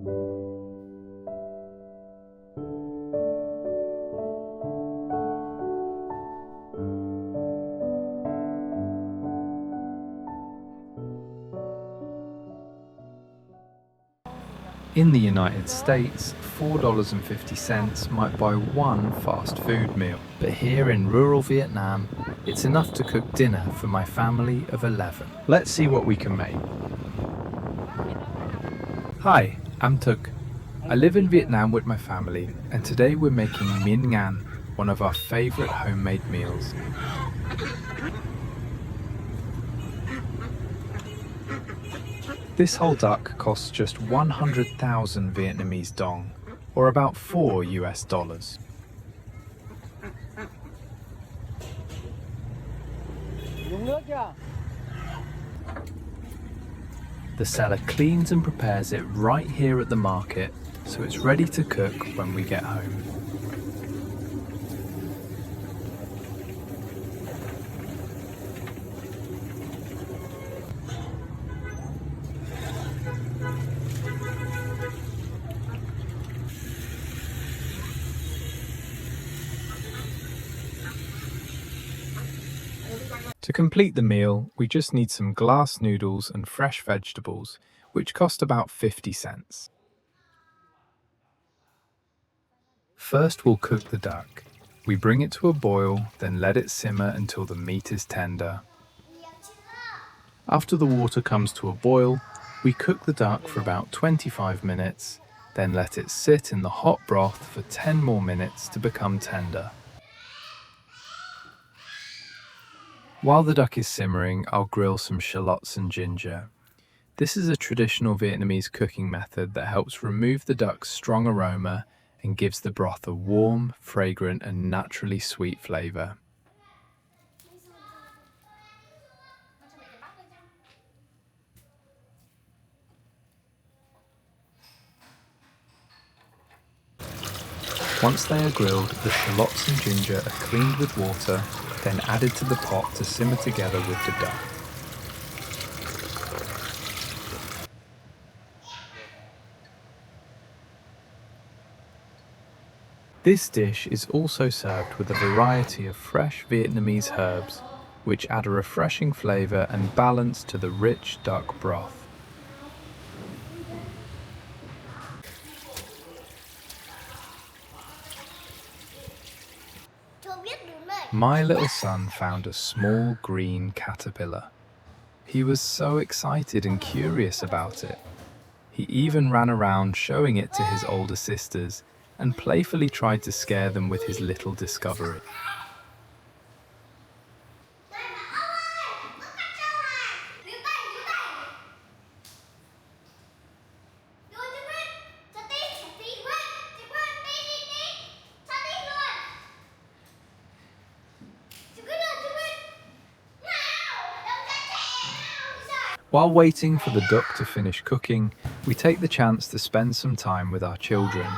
In the United States, $4.50 might buy one fast food meal, but here in rural Vietnam, it's enough to cook dinner for my family of 11. Let's see what we can make. Hi, I'm Tuk. I live in Vietnam with my family, and today we're making Miến Ngan, one of our favorite homemade meals. This whole duck costs just 100,000 Vietnamese dong, or about $4. The seller cleans and prepares it right here at the market, so it's ready to cook when we get home. To complete the meal, we just need some glass noodles and fresh vegetables, which cost about 50 cents. First, we'll cook the duck. We bring it to a boil, then let it simmer until the meat is tender. After the water comes to a boil, we cook the duck for about 25 minutes, then let it sit in the hot broth for 10 more minutes to become tender. While the duck is simmering, I'll grill some shallots and ginger. This is a traditional Vietnamese cooking method that helps remove the duck's strong aroma and gives the broth a warm, fragrant, and naturally sweet flavor. Once they are grilled, the shallots and ginger are cleaned with water, then added to the pot to simmer together with the duck. This dish is also served with a variety of fresh Vietnamese herbs, which add a refreshing flavor and balance to the rich duck broth. My little son found a small green caterpillar. He was so excited and curious about it. He even ran around showing it to his older sisters and playfully tried to scare them with his little discovery. While waiting for the duck to finish cooking, we take the chance to spend some time with our children.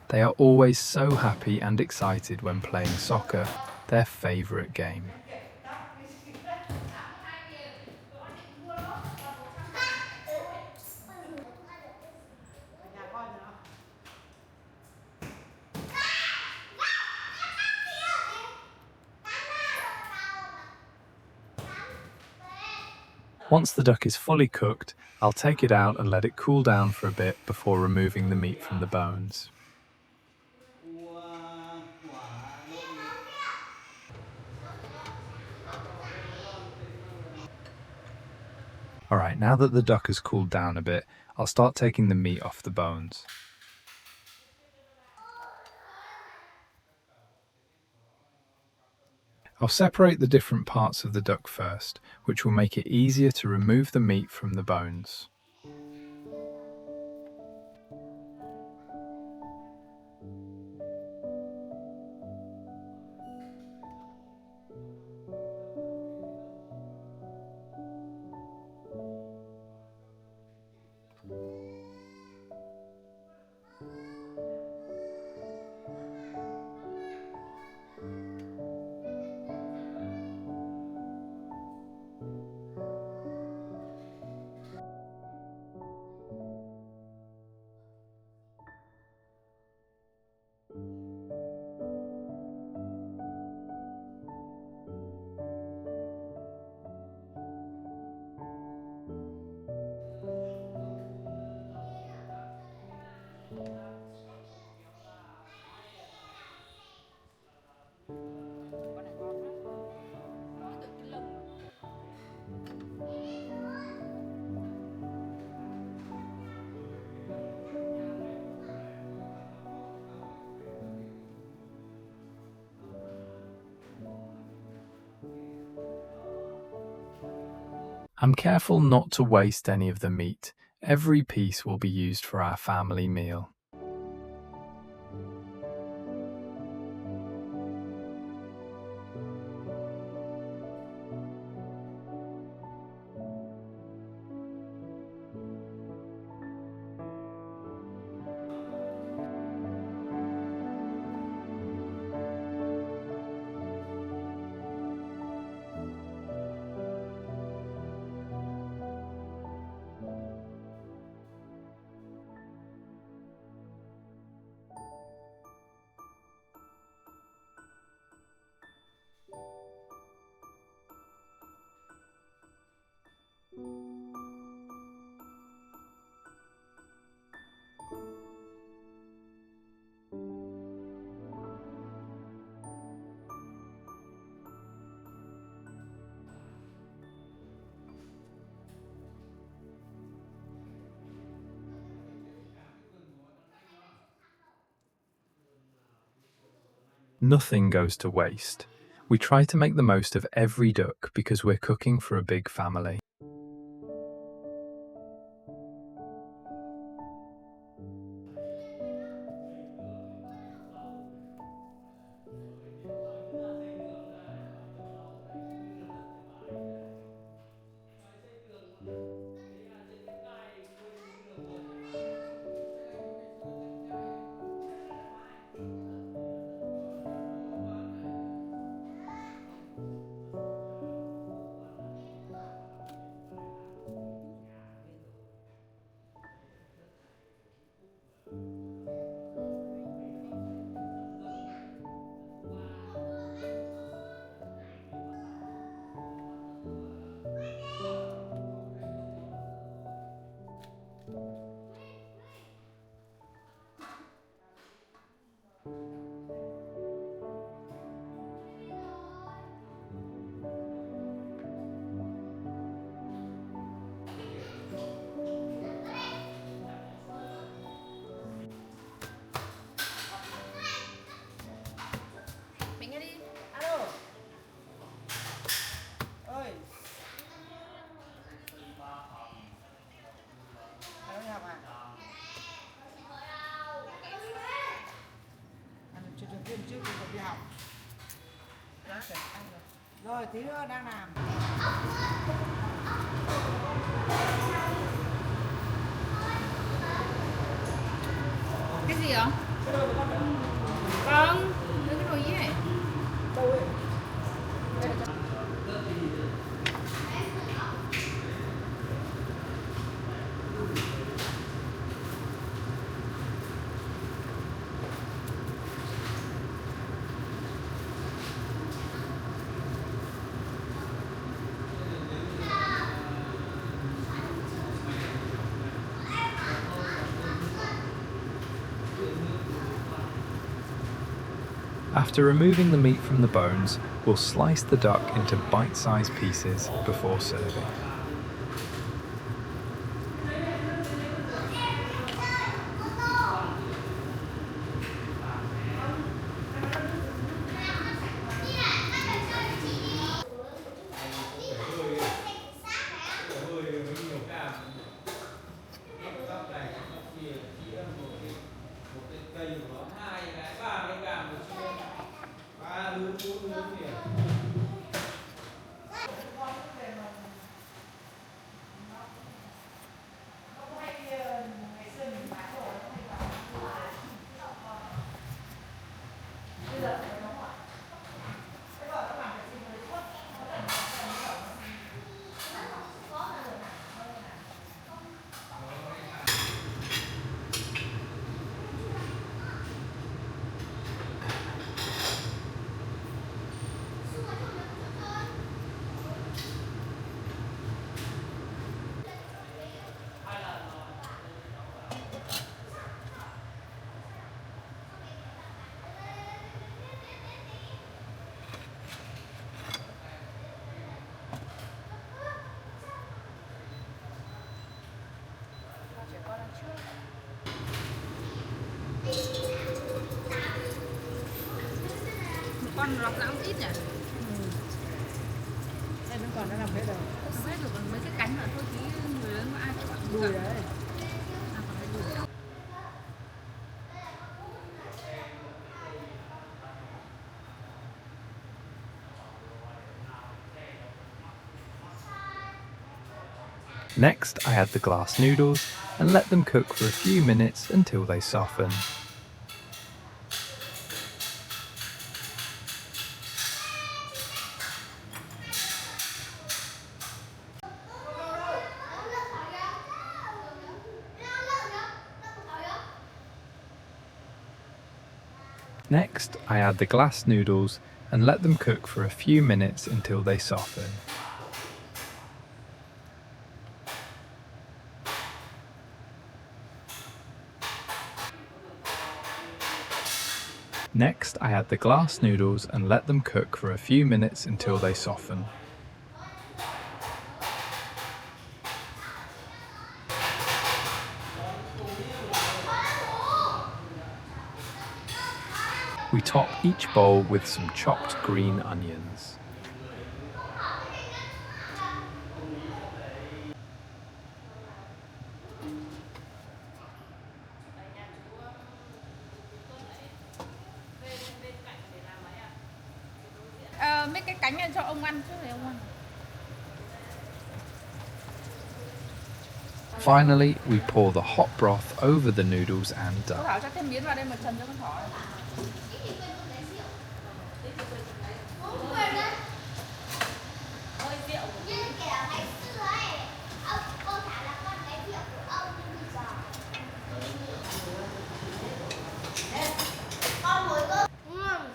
They are always so happy and excited when playing soccer, their favorite game. Once the duck is fully cooked, I'll take it out and let it cool down for a bit before removing the meat from the bones. Alright, now that the duck has cooled down a bit, I'll start taking the meat off the bones. I'll separate the different parts of the duck first, which will make it easier to remove the meat from the bones. I'm careful not to waste any of the meat. Every piece will be used for our family meal. Nothing goes to waste. We try to make the most of every duck because we're cooking for a big family. Mẹ nghe đi. Alo. Ơi. Alo đi học à? Ăn chưa trường viên trước rồi đi học. Rồi tí nữa đang làm. Cái gì không? Vâng, lấy cái đồ gì ấy? Đâu ấy? After removing the meat from the bones, we'll slice the duck into bite-sized pieces before serving. Con lọc rãng ít nhỉ? Em vẫn còn nó làm hết rồi. Không hết rồi còn mấy cái Đùi đấy. Next, I add the glass noodles and let them cook for a few minutes until they soften. Next, I add the glass noodles and let them cook for a few minutes until they soften. Next, I add the glass noodles and let them cook for a few minutes until they soften. We top each bowl with some chopped green onions. Mấy cái cánh này cho ông ăn chứ, để ông ăn. Finally, we pour the hot broth over the noodles and Cô duck. Thảo cho thêm miến vào đây một phần cho con thỏ.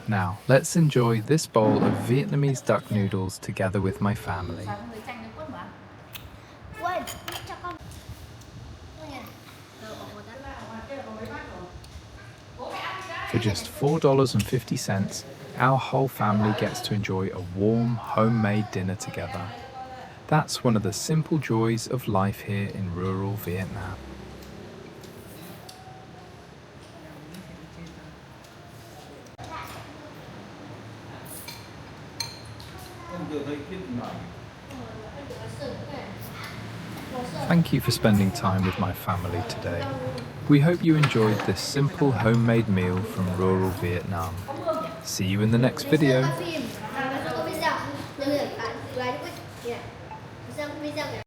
Now, let's enjoy this bowl of Vietnamese duck noodles together with my family. For just $4.50, our whole family gets to enjoy a warm, homemade dinner together. That's one of the simple joys of life here in rural Vietnam. Thank you for spending time with my family today. We hope you enjoyed this simple homemade meal from rural Vietnam. See you in the next video.